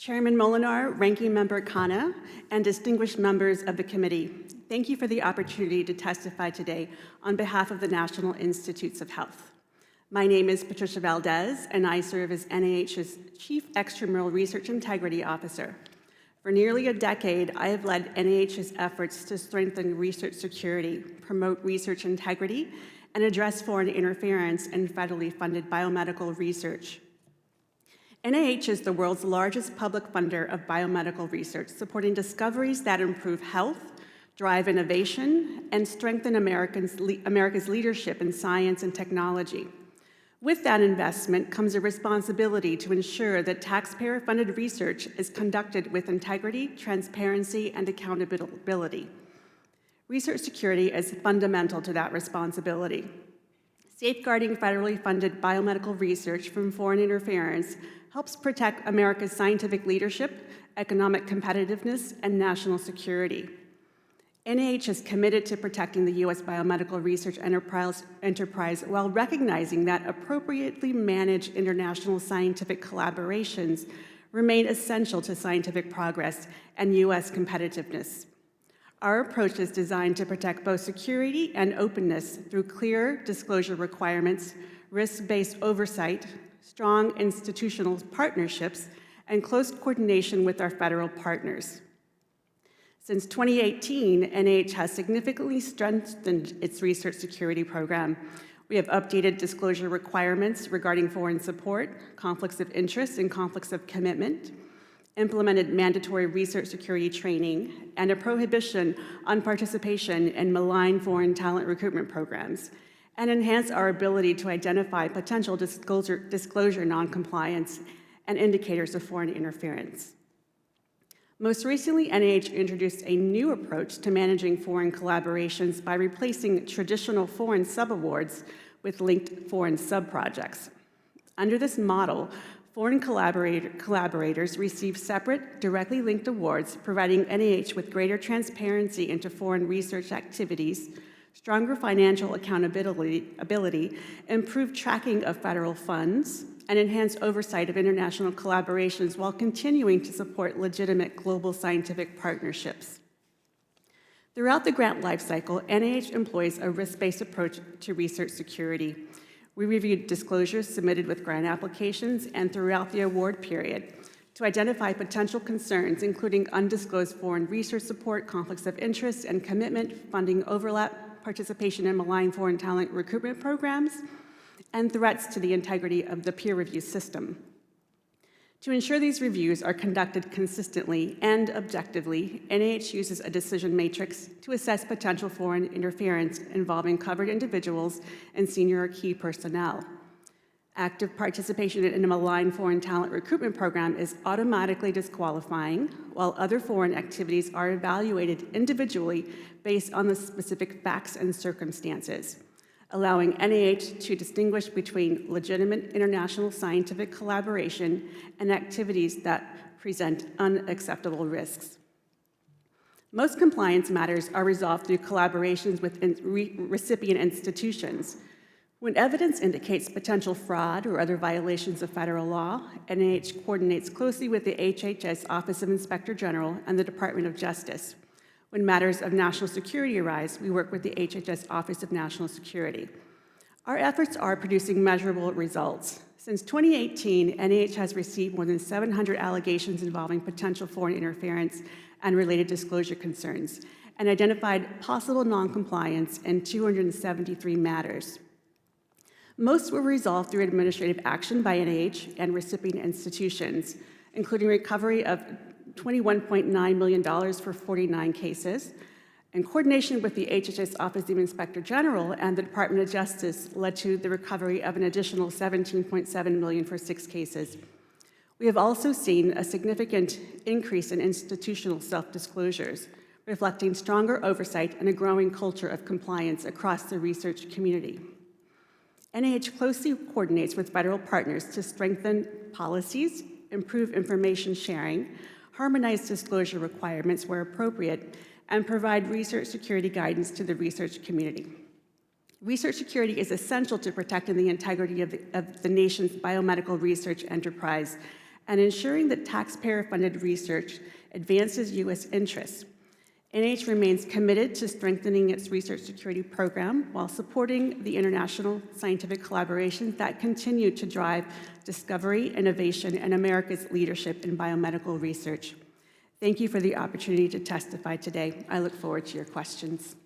Chairman Molinar, Ranking Member Khanna, and distinguished members of the committee, thank you for the opportunity to testify today on behalf of the National Institutes of Health. My name is Patricia Valdez, and I serve as NIH's Chief Extramural Research Integrity Officer. For nearly a decade, I have led NIH's efforts to strengthen research security, promote research integrity, and address foreign interference in federally funded biomedical research. NIH is the world's largest public funder of biomedical research, supporting discoveries that improve health, drive innovation, and strengthen America's leadership in science and technology. With that investment comes a responsibility to ensure that taxpayer-funded research is conducted with integrity, transparency, and accountability. Research security is fundamental to that responsibility. Safeguarding federally funded biomedical research from foreign interference helps protect America's scientific leadership, economic competitiveness, and national security. NIH is committed to protecting the U.S. biomedical research enterprise while recognizing that appropriately managed international scientific collaborations remain essential to scientific progress and U.S. competitiveness. Our approach is designed to protect both security and openness through clear disclosure requirements, risk-based oversight, strong institutional partnerships, and close coordination with our federal partners. Since 2018, NIH has significantly strengthened its research security program. We have updated disclosure requirements regarding foreign support, conflicts of interest, and conflicts of commitment, implemented mandatory research security training, and a prohibition on participation in malign foreign talent recruitment programs, and enhanced our ability to identify potential disclosure noncompliance and indicators of foreign interference. Most recently, NIH introduced a new approach to managing foreign collaborations by replacing traditional foreign subawards with linked foreign subprojects. Under this model, foreign collaborators receive separate, directly linked awards, providing NIH with greater transparency into foreign research activities, stronger financial accountability, improved tracking of federal funds, and enhanced oversight of international collaborations while continuing to support legitimate global scientific partnerships. Throughout the grant lifecycle, NIH employs a risk-based approach to research security. We reviewed disclosures submitted with grant applications and throughout the award period to identify potential concerns, including undisclosed foreign research support, conflicts of interest and commitment, funding overlap, participation in malign foreign talent recruitment programs, and threats to the integrity of the peer review system. To ensure these reviews are conducted consistently and objectively, NIH uses a decision matrix to assess potential foreign interference involving covered individuals and senior or key personnel. Active participation in a malign foreign talent recruitment program is automatically disqualifying, while other foreign activities are evaluated individually based on the specific facts and circumstances, allowing NIH to distinguish between legitimate international scientific collaboration and activities that present unacceptable risks. Most compliance matters are resolved through collaborations with recipient institutions. When evidence indicates potential fraud or other violations of federal law, NIH coordinates closely with the HHS Office of Inspector General and the Department of Justice. When matters of national security arise, we work with the HHS Office of National Security. Our efforts are producing measurable results. Since 2018, NIH has received more than 700 allegations involving potential foreign interference and related disclosure concerns, and identified possible noncompliance in 273 matters. Most were resolved through administrative action by NIH and recipient institutions, including recovery of $21.9 million for 49 cases, and coordination with the HHS Office of Inspector General and the Department of Justice led to the recovery of an additional $17.7 million for 6 cases. We have also seen a significant increase in institutional self-disclosures, reflecting stronger oversight and a growing culture of compliance across the research community. NIH closely coordinates with federal partners to strengthen policies, improve information sharing, harmonize disclosure requirements where appropriate, and provide research security guidance to the research community. Research security is essential to protecting the integrity of the nation's biomedical research enterprise, and ensuring that taxpayer-funded research advances U.S. interests. NIH remains committed to strengthening its research security program while supporting the international scientific collaborations that continue to drive discovery, innovation, and America's leadership in biomedical research. Thank you for the opportunity to testify today. I look forward to your questions.